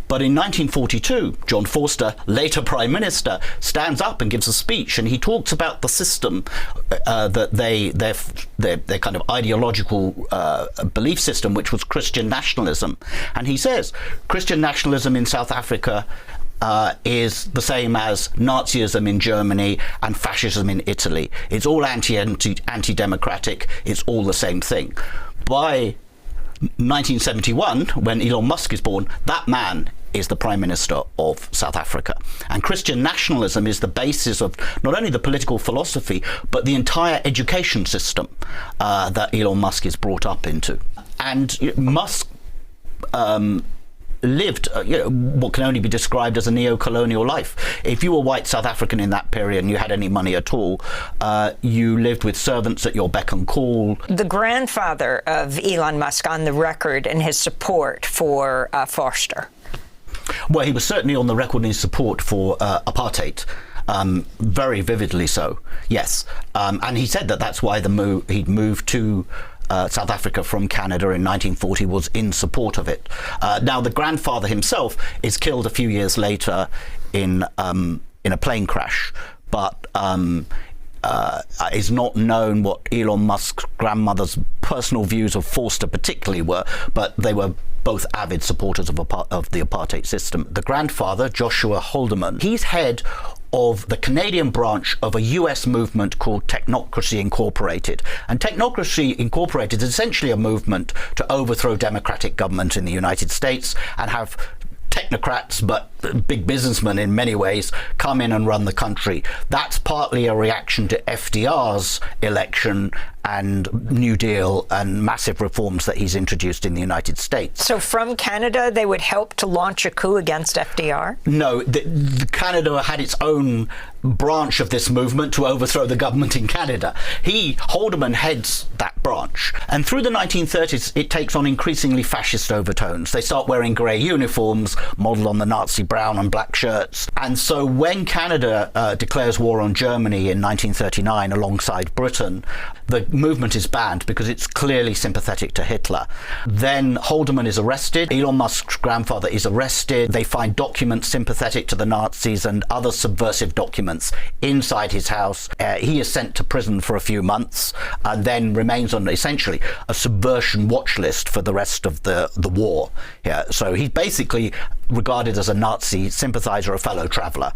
But in 1942, John Forster, later Prime Minister, stands up and gives a speech, and he talks about the system that their kind of ideological belief system, which was Christian nationalism. And he says, Christian nationalism in South Africa is the same as Nazism in Germany and fascism in Italy. It's all anti-democratic. It's all the same thing. By 1971, when Elon Musk is born, that man is the Prime Minister of South Africa. And Christian nationalism is the basis of not only the political philosophy, but the entire education system that Elon Musk is brought up into. And Musk lived what can only be described as a neo-colonial life. If you were white South African in that period and you had any money at all, you lived with servants at your beck and call. The grandfather of Elon Musk on the record in his support for Forster. Well, he was certainly on the record in his support for apartheid. Very vividly so, yes. And he said that that's why he'd moved to South Africa from Canada in 1940 was in support of it. Now, the grandfather himself is killed a few years later in a plane crash, but is not known what Elon Musk's grandmother's personal views of Forster particularly were, but they were both avid supporters of the apartheid system. The grandfather, Joshua Haldeman, he's head of the Canadian branch of a US movement called Technocracy Incorporated. And Technocracy Incorporated is essentially a movement to overthrow democratic government in the United States and have technocrats, but big businessmen in many ways, come in and run the country. That's partly a reaction to FDR's election and New Deal and massive reforms that he's introduced in the United States. So from Canada, they would help to launch a coup against FDR? No, Canada had its own branch of this movement to overthrow the government in Canada. Haldeman heads that branch. And through the 1930s, it takes on increasingly fascist overtones. They start wearing grey uniforms, modelled on the Nazi brown and black shirts. And so when Canada declares war on Germany in 1939 alongside Britain, the movement is banned because it's clearly sympathetic to Hitler. Then Haldeman is arrested. Elon Musk's grandfather is arrested. They find documents sympathetic to the Nazis and other subversive documents inside his house. He is sent to prison for a few months and then remains on essentially a subversion watch list for the rest of the war. Yeah, so he's basically regarded as a Nazi sympathizer, a fellow traveller.